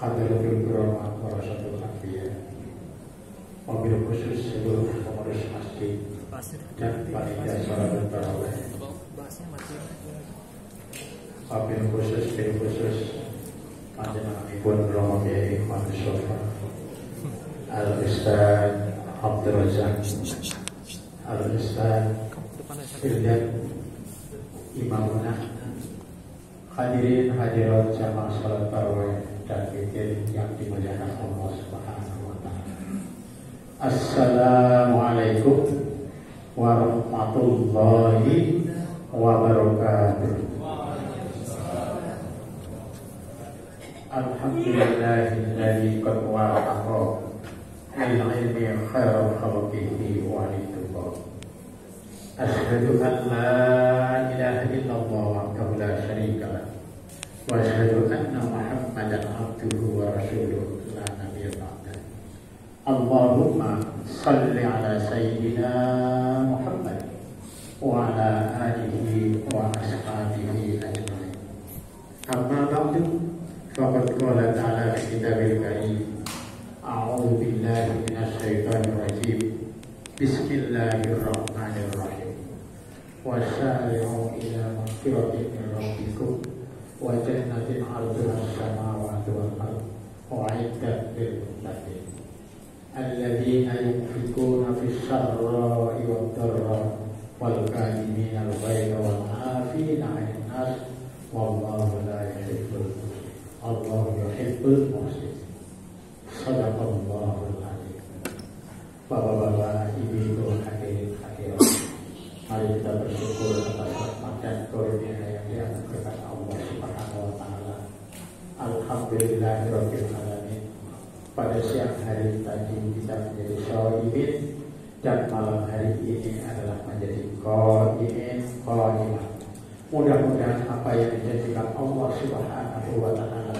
Hadratul Kiram Warasatul Anbiya, mobil khusus seluruh pengurus masjid dan panitia salat tarawih, mobil khusus panjenenganipun Romo Kiai Ikhwan Sofa Al-Ustaz Abdul Razak Al-Ustaz Firdan Imamuna, hadirin hadirat jamaah salat tarawih dan witir yang dimuliakan Allah Subhanahu wa taala. Assalamualaikum warahmatullahi wabarakatuh. Alhamdulillahilladzi qad wara'a lil ilmi khairal khalqihi wa lidullah. Asyhadu an la ilaha illallah wahdahu la syarika lah. Wa asyhadu anna Muhammadan abduhu wa rasuluhu la nabiyya ba'dah. Allahumma shalli ala sayyidina Muhammad wa ala alihi wa ashabihi ajma'in. Amma ba'du, faqad qala ta'ala fi kitabil karim, a'udzu billahi minasy syaithanir rajim. Bismillahirrahmanirrahim. Wa sari'u ila maghfiratin min rabbikum wa jannatin 'arduha as-samawati wal ardh u'iddat lil muttaqin alladzina yunfiquna fis sarra'i wad dharra'i wal kadhimina al-ghayza wal 'afina 'anil nas wallahu la yuhibbul muhsinin. Allahu yuhibbul muhsinin. Shadaqallahul adzim. Bapak-bapak, ibu-ibu, hadirin hadirat, mari kita bersyukur atas rahmat dan karunia yang dianugerahkan Allah Subhanahu wa taala. Alhamdulillahirabbil alamin. Pada siang hari tadi kita menjadi shaimin dan malam hari ini adalah menjadi qaimin. Mudah-mudahan apa yang dijanjikan Allah Subhanahu wa taala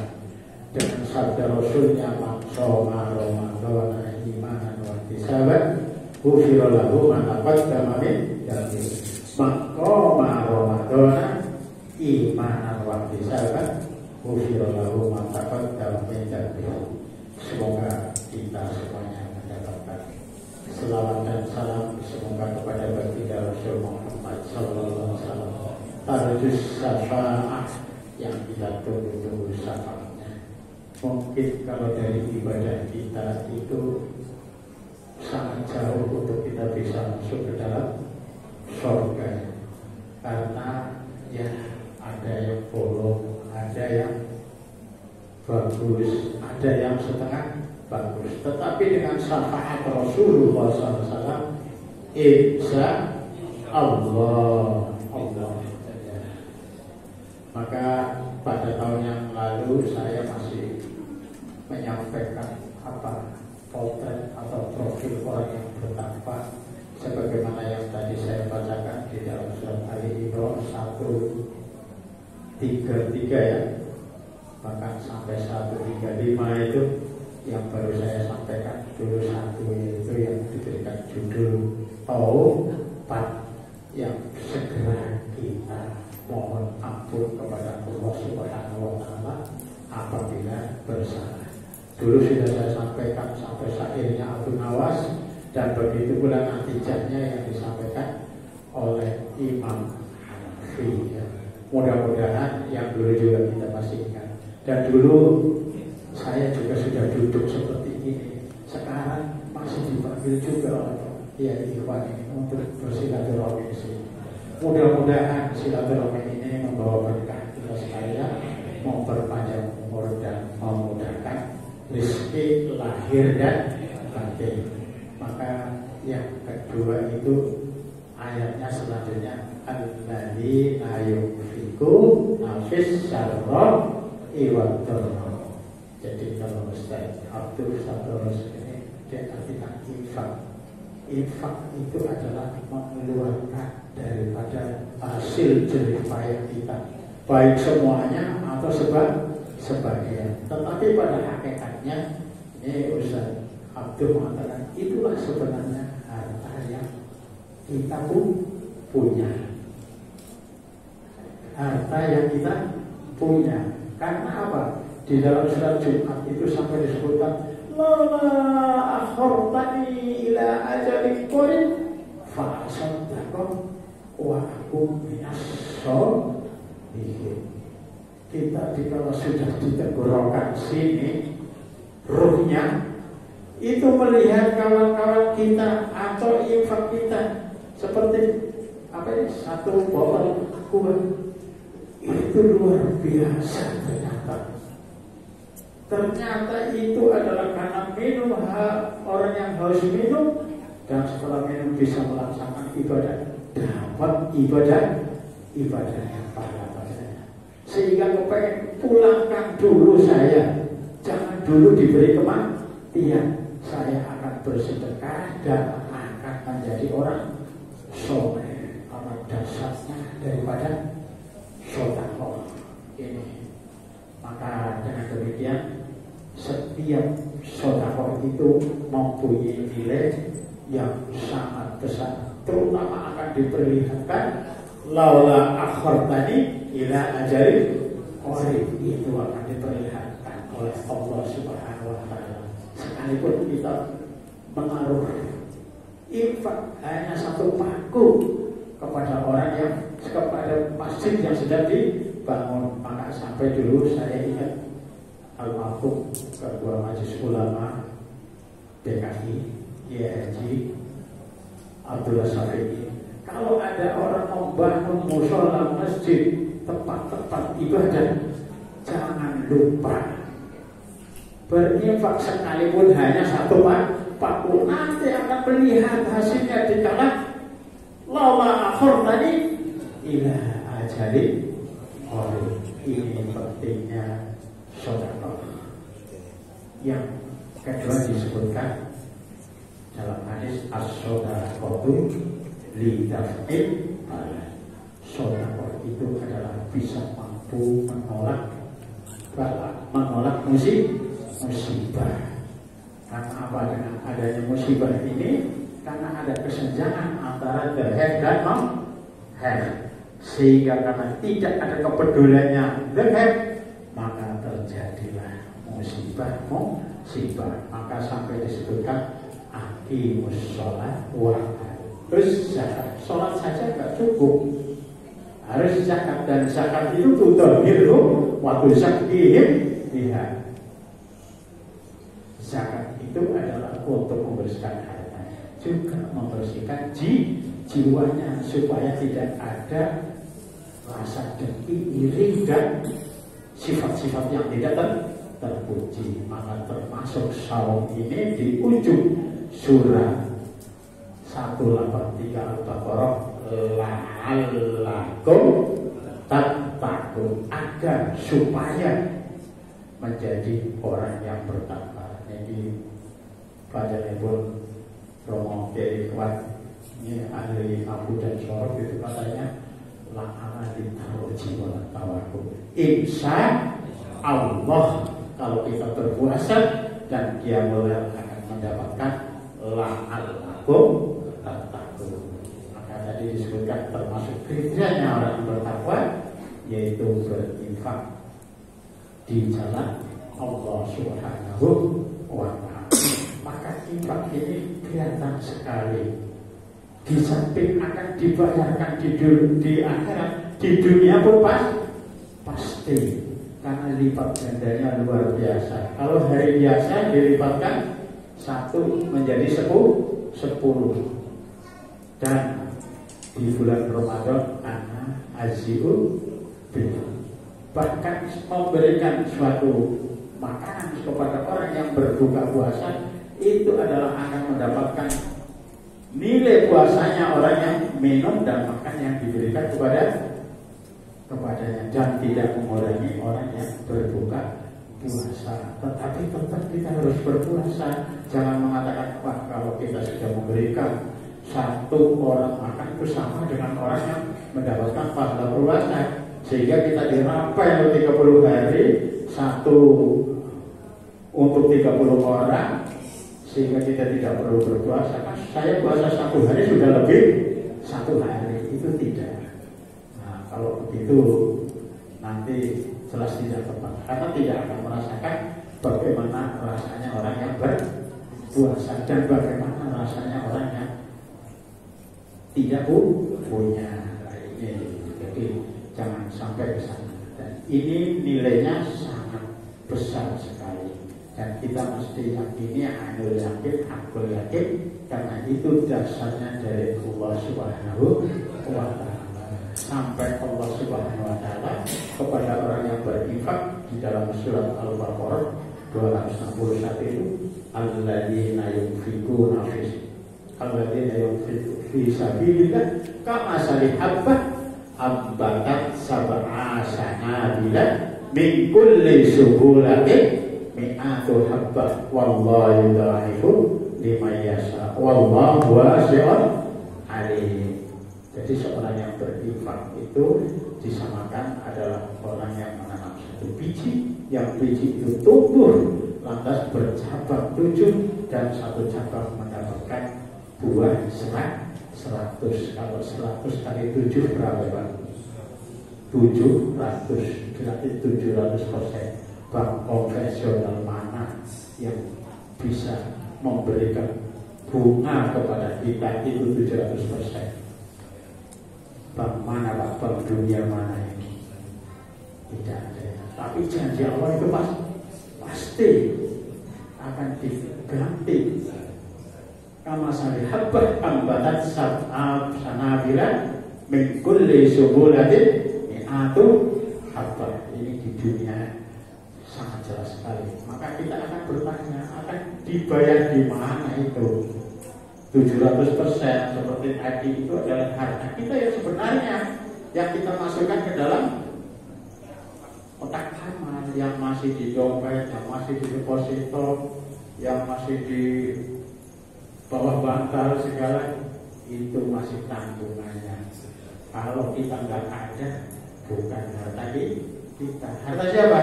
dengan sabda Rasulnya, man shoma ramadhana imanan wa ihtisaban ghufira lahu ma taqaddama min dhanbihi. Man qama ramadhana imanan wa ihtisaban ghufira lahu ma taqaddama min dhanbihi. Semoga kita semuanya mendapatkan selawat dan salam semoga kepada baginda Rasul Muhammad sallallahu alaihi wasallam, tarjus syafaat yang kita tunggu-tunggu syafaatnya. Mungkin kalau dari ibadah kita itu sangat jauh untuk kita bisa masuk ke dalam surga, karena ya ada yang bolong, ada yang bagus, ada yang setengah bagus. Tetapi dengan syafaat Rasulullah SAW, insya Allah. Maka pada tahun yang lalu saya masih menyampaikan potret atau profil orang yang bertakwa sebagaimana yang tadi saya bacakan di dalam surat Ali Imran 1:33 ya, bahkan sampai 1:35 itu yang baru saya sampaikan dulu. Satu itu yang diberikan judul taubat, yang segera kita mohon ampun kepada Allah Subhanahu wa taala apabila bersalah. Dulu sudah saya sampaikan sampai syairnya Abu Nawas, dan begitu pula natijahnya yang disampaikan oleh Imam Hanafi ya. Mudah-mudahan yang dulu juga kita masih ingat. Dan dulu saya juga sudah duduk seperti ini, sekarang masih dipanggil juga ya ikhwan ini untuk bersilaturahmi di sini. Mudah-mudahan silaturahmi ini membawa berkah kita sekalian, memperpanjang umur dan memudahkan rezeki lahir dan batin. Maka yang kedua itu ayatnya selanjutnya, alladzina yunfiquna fis sarra'i wad dharra'i. Jadi kalau Ustaz Abdul Sabros ini dia artikan infak. Infak itu adalah mengeluarkan daripada hasil jerih payah kita, baik semuanya atau sebagian. Tetapi pada hakikatnya ini Ustaz Abdul mengatakan itulah sebenarnya harta yang kita punya, harta yang kita punya. Karena apa? Di dalam surat Jumat itu sampai disebutkan Lala akhortani ila ajalin qarib fa asaddaqu wa aku minas sholihin. Kita kalau sudah di tenggorokan sini, ruhnya itu melihat kawan-kawan kita atau infak kita seperti apa ini, satu botol kuat itu luar biasa ternyata itu adalah karena minum orang yang harus minum, dan setelah minum bisa melaksanakan ibadah, dapat ibadah yang pahalanya. Sehingga kepengen pulangkan dulu saya, jangan dulu diberi kematian. Saya akan bersedekah dan akan menjadi orang soleh. Karena dasarnya daripada sedekah ini. Maka dengan demikian setiap sedekah itu mempunyai nilai yang sangat besar, terutama akan diperlihatkan laula akhartani ila ajalin qarib, itu akan diperlihatkan oleh Allah Subhanahu wa taala. Sekalipun kita menaruh infak hanya satu paku kepada orang yang kepada masjid yang sedang dibangun, maka sampai dulu saya ingat almarhum Ketua Majelis Ulama DKI YHJ Abdullah Syafi'i, kalau ada orang membangun mushola masjid tempat-tempat ibadah, jangan lupa berinfak sekalipun hanya satu paku, nanti akan melihat hasilnya di tanah lama akhir tadi ila ajalin qarib. Ini pentingnya sedekah. Yang kedua disebutkan dalam hadis as-shadaqatu li daf'il bala. Sedekah itu adalah bisa mampu menolak bala, menolak musibah. Karena apa? Dengan adanya musibah ini, karena ada kesenjangan antara dhahab dan non-dhahab, sehingga karena tidak ada kepeduliannya dhahab, maka terjadilah musibah. Maka sampai disebutkan aqimus sholat wa terus zakat. Sholat saja nggak cukup, harus zakat, dan zakat itu tutahhiru wa tuzakkihim biha. Zakat itu adalah untuk membersihkan harta, juga membersihkan jiwanya, supaya tidak ada rasa dengki, iri, dan sifat-sifat yang tidak terpuji. Maka termasuk saum ini di ujung surah 183 Al-Baqarah, la'allakum tattaqun, agar supaya menjadi orang yang bertakwa. Jadi bacanya pun Romo Kiai Kuat ini ahli Abu dan Sorok itu katanya la'ala ditaruh jiwa tawakul. Insya Allah kalau kita berpuasa dan dia mulai akan mendapatkan la'alakum tattaqun. Maka tadi disebutkan termasuk kriterianya orang yang bertakwa yaitu berinfak di jalan Allah Subhanahu wa ta'ala. Maka infak ini kelihatan sekali. Di samping akan dibayarkan di akhirat, di dunia pun pasti, karena lipat gandanya luar biasa. Kalau hari biasa dilipatkan 1 menjadi 10, dan di bulan Ramadan ana aziu bil, bahkan memberikan suatu makanan kepada orang yang berbuka puasa itu adalah akan mendapatkan nilai puasanya orang yang minum dan makan yang diberikan kepadanya, dan tidak mengurangi orang yang berbuka puasa. Tetapi tetap kita harus berpuasa. Jangan mengatakan, wah kalau kita sudah memberikan 1 orang makan itu sama dengan orang yang mendapatkan pahala puasa, sehingga kita dirapel 30 hari 1 untuk 30 orang, sehingga kita tidak perlu berpuasa. Kan saya puasa 1 hari sudah lebih 1 hari, itu tidak. Nah kalau begitu nanti jelas tidak tepat, karena tidak akan merasakan bagaimana rasanya orang yang berpuasa dan bagaimana rasanya orang yang tidak punya. Jadi jangan sampai ke sana. Dan ini nilainya sangat besar sekali. Dan kita mesti yakini anul yakin, hakul yakin, karena itu dasarnya dari Allah Subhanahu wa Ta'ala. Sampai Allah Subhanahu wa Ta'ala kepada orang yang berinfak di dalam surat Al-Baqarah 261 itu, alladzina yunfiquna fi sabilillah kamathali habbah ambatat sab'a sanabila min kulli subulatin mi'atu habbah wallahu yudha'ifu liman yasha wallahu wasi'un alim. Jadi seorang yang berinfak itu disamakan adalah orang yang menanam satu biji, yang biji itu tumbuh lantas bercabang 7 dan satu cabang mendapatkan buah 100. Kalau 100 kali 7 berapa Pak? 700, berarti 700%. Bank konvensional mana yang bisa memberikan bunga kepada kita itu 700%? Bank mana Pak? Bank dunia mana ini? Tidak ada. Tapi janji Allah itu pasti akan diganti. Kamathali habbah ambatat sab'a sanabila min kulli subulatin mi'atu habbah. Ini di dunia sangat jelas sekali. Maka kita akan bertanya, akan dibayar di mana itu? 700% seperti tadi itu adalah harta kita yang sebenarnya yang kita masukkan ke dalam kotak amal, yang masih di dompet, yang masih di deposito, yang masih di bawah bantal segala, itu masih tanggungannya. Kalau kita nggak ada, bukan harta kita. Harta siapa?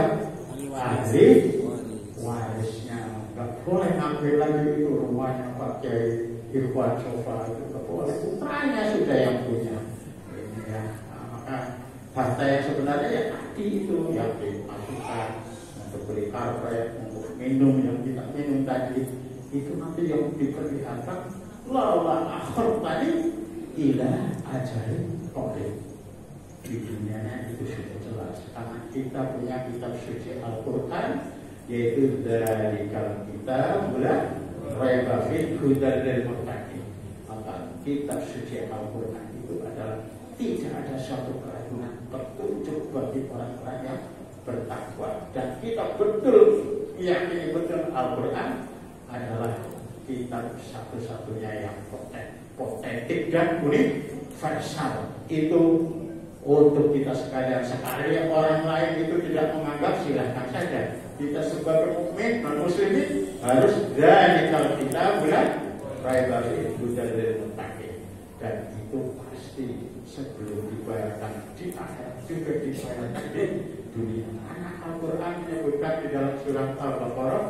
Ahli warisnya. Nggak boleh ngambil lagi itu rumahnya Pak Kiai Irfan Sofa, itu nggak boleh. Putranya sudah yang punya. Ini ya. Nah, maka harta yang sebenarnya ya tadi itu yang dimasukkan untuk beli karpet, untuk minum yang kita minum tadi, itu nanti yang diperlihatkan lala akhir tadi ila ajarin kodek. Di dunianya itu sudah jelas, karena kita punya kitab suci Al-Quran, yaitu dari kalau kita bulan raiba fi hudal lil muttaqin. Maka kitab suci Al-Quran itu adalah tidak ada suatu keraguan, petunjuk bagi orang-orang yang bertakwa. Dan kita betul meyakini betul Al-Quran adalah kitab satu-satunya yang otentik dan universal. Itu untuk kita sekalian. Sekali orang lain itu tidak menganggap, silahkan saja. Kita sebagai mukmin non muslimin harus dari kalau kita bulan raiba fi hudal lil muttaqin. Dan itu pasti sebelum dibayarkan di akhirat juga dibayarkan di dunia. Karena Al-Quran menyebutkan di dalam surat Al-Baqarah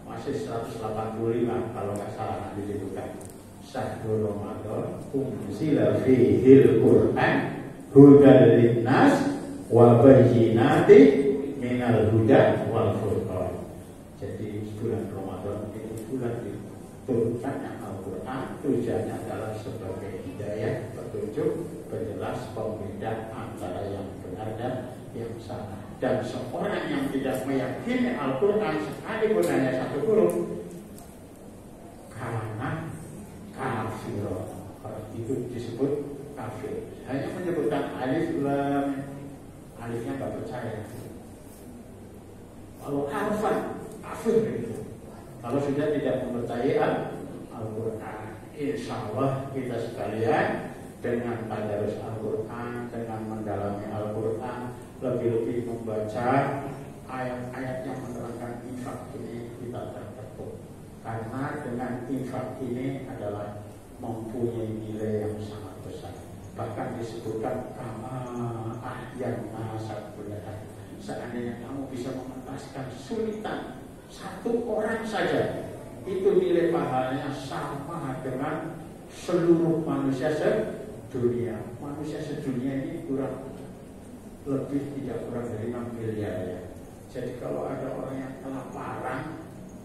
masih 185 kalau nggak salah nanti disebutkan. Syahrul Ramadan unzila fihil Qur'an hudal linnas wa bayyinatin minal huda wal furqan. Jadi bulan Ramadan itu bulan diturunkannya Al-Quran, tujuannya adalah sebagai hidayah, petunjuk, penjelas, pembeda antara yang benar dan yang salah. Dan seorang yang tidak meyakini Al-Quran sekalipun hanya satu huruf, karena kafir, itu disebut kafir. Hanya menyebutkan alif lam, alifnya nggak percaya. Kalau harfan kafir itu. Kalau sudah tidak mempercayai Al-Quran, insya Allah kita sekalian dengan tadarus Al-Quran, dengan mendalami Al-Quran, lebih-lebih membaca ayat-ayat yang menerangkan infak ini, kita terketuk. Karena dengan infak ini adalah mempunyai nilai yang sangat besar. Bahkan disebutkan kama ahyan nasab kuliah. Seandainya kamu bisa mengentaskan kesulitan satu orang saja, itu nilai pahalanya sama dengan seluruh manusia sedunia. Manusia sedunia ini kurang lebih tidak kurang dari 6 miliar ya. Jadi kalau ada orang yang kelaparan,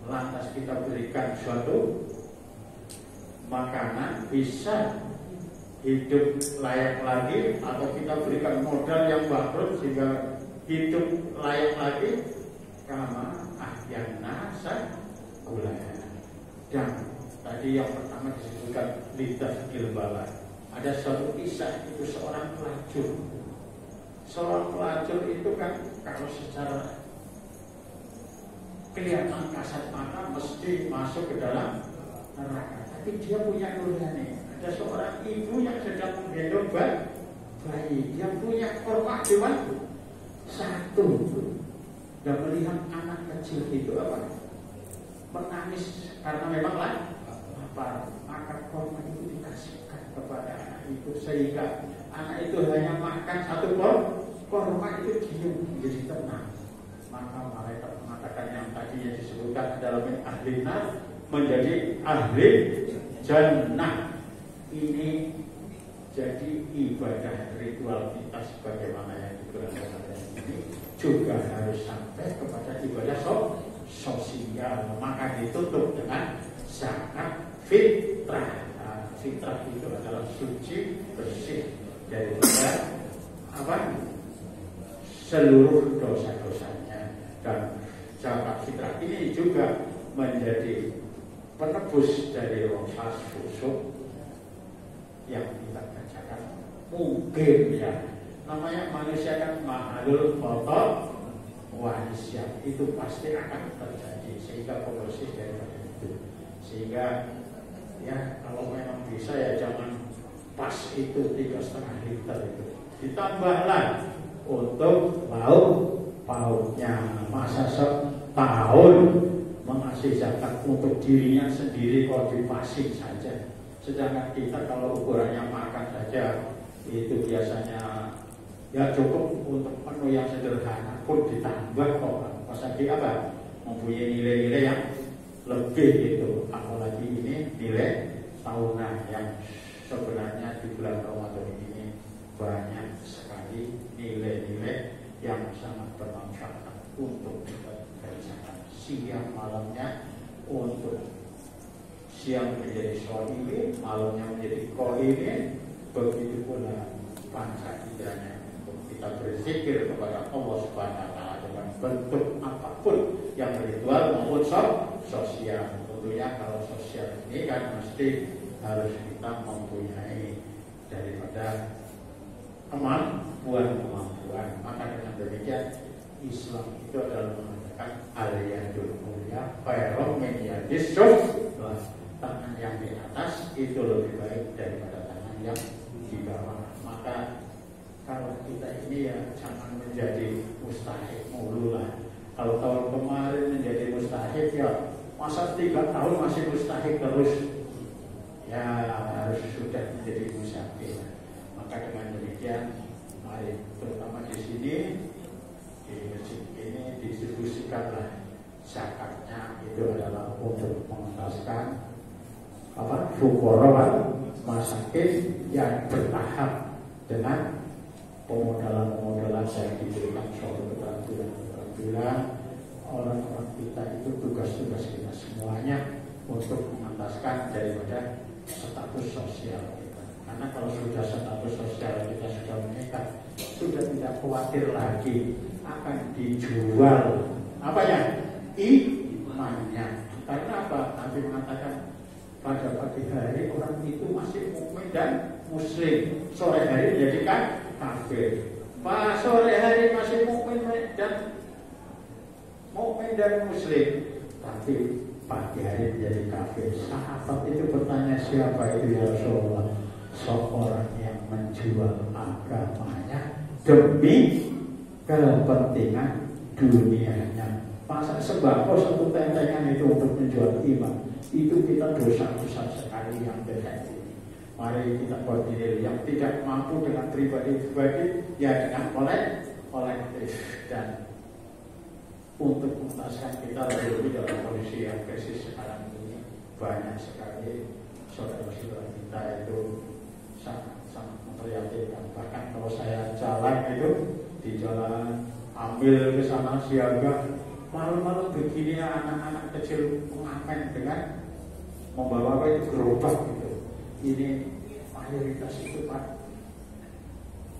lantas kita berikan suatu makanan, bisa hidup layak lagi, atau kita berikan modal yang bangkrut sehingga hidup layak lagi, kama ahyana sakulana. Dan tadi yang pertama disebutkan lidah gilbala. Ada suatu kisah, itu seorang pelacur. Seorang pelacur itu kan kalau secara kelihatan kasat mata mesti masuk ke dalam neraka, tapi dia punya nurani. Ada seorang ibu yang sedang menggendong bayi, dia punya korma cuma satu, dan melihat anak kecil itu apa? Menangis karena memang lapar, maka korma itu dikasihkan kepada anak itu, sehingga anak itu hanya makan satu korma itu diam, menjadi tenang. Maka malaikat mengatakan yang tadinya disebutkan adalah ahli nar menjadi ahli jannah. Ini jadi ibadah ritual kita sebagaimana yang dikerjakan ini juga harus sampai kepada ibadah sosial. Maka ditutup dengan zakat fitrah. Fitrah itu adalah suci bersih daripada apa? Seluruh dosa-dosanya. Dan zakat fitrah ini juga menjadi penebus dari rasa busuk yang kita kerjakan. Mungkin ya, namanya manusia kan mahalul kotor wahisya, itu pasti akan terjadi, sehingga pengurus daripada itu. Sehingga ya kalau memang bisa ya jangan pas itu 3,5 liter itu, ditambahlah untuk lauk pauknya. Masa setahun mengasih zakat untuk dirinya sendiri kok dipasing saja, sedangkan kita kalau ukurannya makan saja itu biasanya ya cukup untuk menu yang sederhana pun ditambah kok, apalagi apa mempunyai nilai-nilai yang lebih itu, apalagi ini nilai tahunan yang sebenarnya di bulan Ramadan ini banyak sekali nilai-nilai yang sangat bermanfaat untuk kita kerjakan. Siang malamnya untuk siang menjadi shohimi, malamnya menjadi kohimi, begitu pula panca inderanya untuk kita berzikir kepada Allah Subhanahu wa Ta'ala dengan bentuk apapun yang ritual maupun sosial. Tentunya kalau sosial ini kan mesti harus kita mempunyai daripada kemampuan. Maka dengan demikian Islam itu adalah mengatakan al-yadul ulya khairun min yadis sufla. Tangan yang di atas itu lebih baik daripada tangan yang di bawah. Maka kalau kita ini ya jangan menjadi mustahik mulu lah. Kalau tahun kemarin menjadi mustahik ya masa 3 tahun masih mustahik terus, ya harus sudah menjadi musafir. Maka dengan demikian mari terutama di sini di masjid ini didistribusikanlah zakatnya, itu adalah untuk mengentaskan fuqara masakin yang bertahap dengan pemodalan yang diberikan suatu keterampilan orang-orang kita itu, tugas-tugas kita semuanya untuk mengentaskan daripada status sosial kita. Karena kalau sudah status sosial kita sudah meningkat, sudah tidak khawatir lagi akan dijual apanya? Imannya. Karena apa? Nabi mengatakan pada pagi hari orang itu masih mukmin dan muslim, sore hari dijadikan kafir. Pas sore hari masih mukmin dan muslim, tapi pagi hari menjadi kafir. Sahabat itu bertanya, siapa itu ya Rasulullah? Seorang yang menjual agamanya demi kepentingan dunianya. Masa sembako satu tentengan itu untuk menjual iman? Itu kita dosa besar sekali yang berat ini. Mari kita koordinir yang tidak mampu dengan pribadi-pribadi, ya dengan kolektif. Dan untuk mengentaskan kita lebih dalam kondisi yang krisis sekarang ini, banyak sekali saudara-saudara kita itu sangat memprihatinkan. Bahkan kalau saya jalan itu di jalan, ambil ke sana siaga. Malam-malam begini anak-anak kecil pengamen dengan membawa apa itu gerobak gitu. Ini mayoritas itu Pak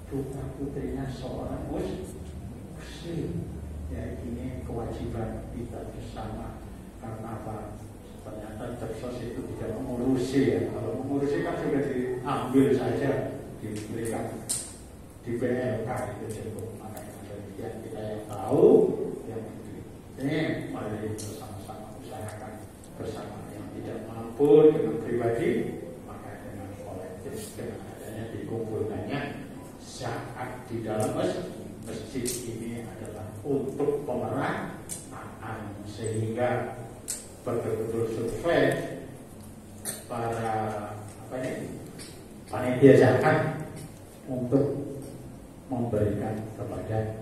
putra putrinya seorang muslim. Ya ini kewajiban kita bersama. Karena apa? Ternyata Texas itu tidak mengurusi ya. Kalau mengurusi kan sudah diambil saja, diberikan di PLK itu cukup. Makanya demikian kita yang tahu yang ini mari bersama-sama usahakan bersama yang tidak mampu dengan pribadi maka dengan kolektif dengan adanya dikumpulkannya zakat di dalam masjid ini adalah untuk pemerataan sehingga betul-betul survei para panitia zakat untuk memberikan kepada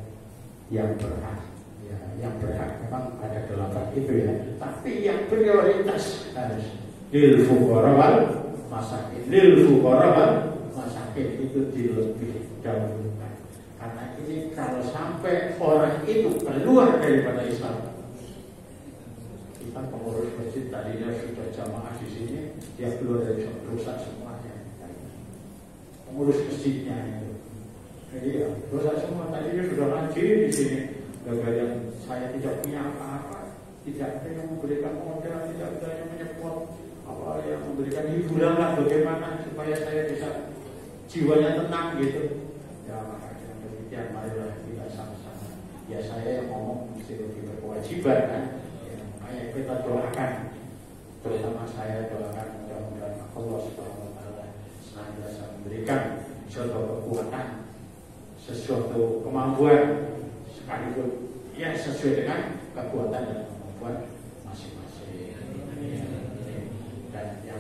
yang berhak. Ya, yang berhak memang ada 8 itu ya. Tapi yang prioritas harus lil fuqara wal masakin. Lil fuqara wal masakin itu dilebih dahulukan. Karena ini kalau sampai orang itu keluar daripada Islam, kita pengurus masjid tadinya sudah jamaah di sini, dia keluar dari Islam rusak semuanya. Pengurus masjidnya itu, jadi rusak semua. Tadinya sudah ngaji di sini. Gara-gara saya tidak punya apa-apa, tidak ada yang memberikan modal, tidak ada yang menyebut apa yang memberikan hiburan lah bagaimana supaya saya bisa jiwanya tenang gitu. Ya makanya demikian marilah kita sama-sama. Ya saya yang ngomong mesti lebih berkewajiban kan. Ya, makanya kita doakan, terutama saya doakan mudah-mudahan Allah Subhanahu Wa Taala senantiasa memberikan suatu kekuatan, sesuatu kemampuan. Sekalipun ya sesuai dengan kekuatan dan kemampuan masing-masing. Dan yang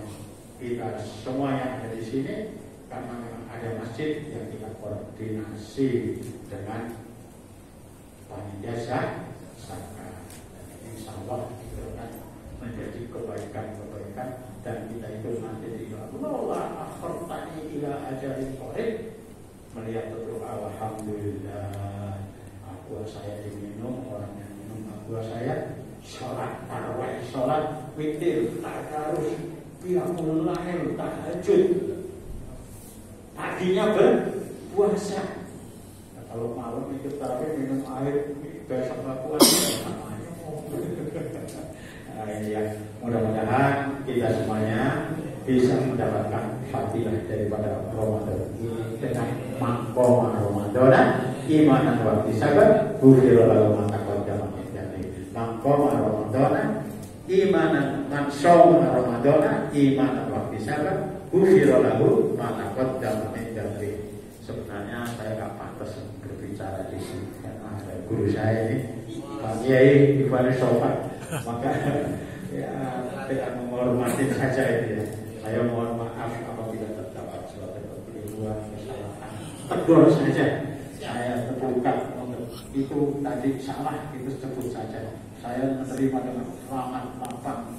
kita semua yang ada di sini karena memang ada masjid yang kita koordinasi dengan panitia zakat. Dan insya Allah itu akan menjadi kebaikan-kebaikan dan kita itu nanti Allah akhirtani ila ajalin qarib melihat berdoa alhamdulillah. Buah saya diminum, orang yang minum buah saya sholat tarawih, sholat witir, tadarus, qiyamul lail, tahajud. Paginya berpuasa. Nah, kalau malam itu tarawih minum air, besok puasa namanya. Nah, ini ya, mudah-mudahan kita semuanya bisa mendapatkan fadilah daripada Ramadan ini dengan maqam Ramadan. Imanan wa ihtisaban ghufira lahu ma taqaddama min dhanbi. Maqam Ramadan imanan man shoma Ramadan imanan wa ihtisaban ghufira lahu ma taqaddama min dhanbi. Sebenarnya saya enggak pantas berbicara di sini karena ada guru saya ini Pak Kiai Iwan Sofa. Maka ya tidak menghormati saja itu ya. Saya mohon maaf apabila terdapat suatu kekeliruan, kesalahan. Tegur saja. Saya terbuka untuk itu tadi salah, itu sebut saja. Saya menerima dengan selamat lapang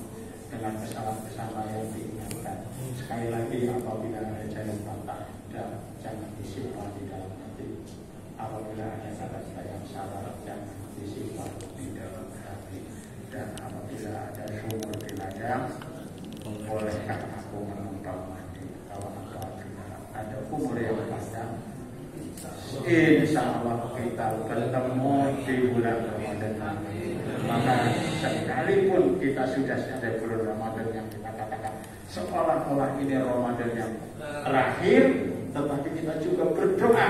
dengan kesalahan-kesalahan yang diingatkan. Sekali lagi apabila ada jalan patah dan jangan disimpan di dalam hati. Apabila ada kata-kata yang salah jangan disimpan di dalam hati. Dan apabila ada sumur di ladang, bolehkah aku menumpang mandi? Kalau ada umur yang panjang, insya Allah kita bertemu di bulan Ramadan. Maka sekalipun kita sudah ada bulan Ramadan yang kita katakan seolah-olah ini Ramadan yang terakhir, tetapi kita juga berdoa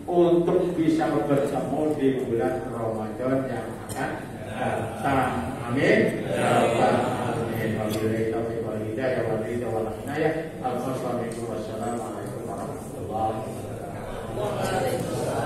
untuk bisa bertemu di bulan Ramadan yang akan datang. Amin. Amin. Wabillahi taufiq wal hidayah wal ridha wal inayah. Assalamualaikum warahmatullahi wabarakatuh.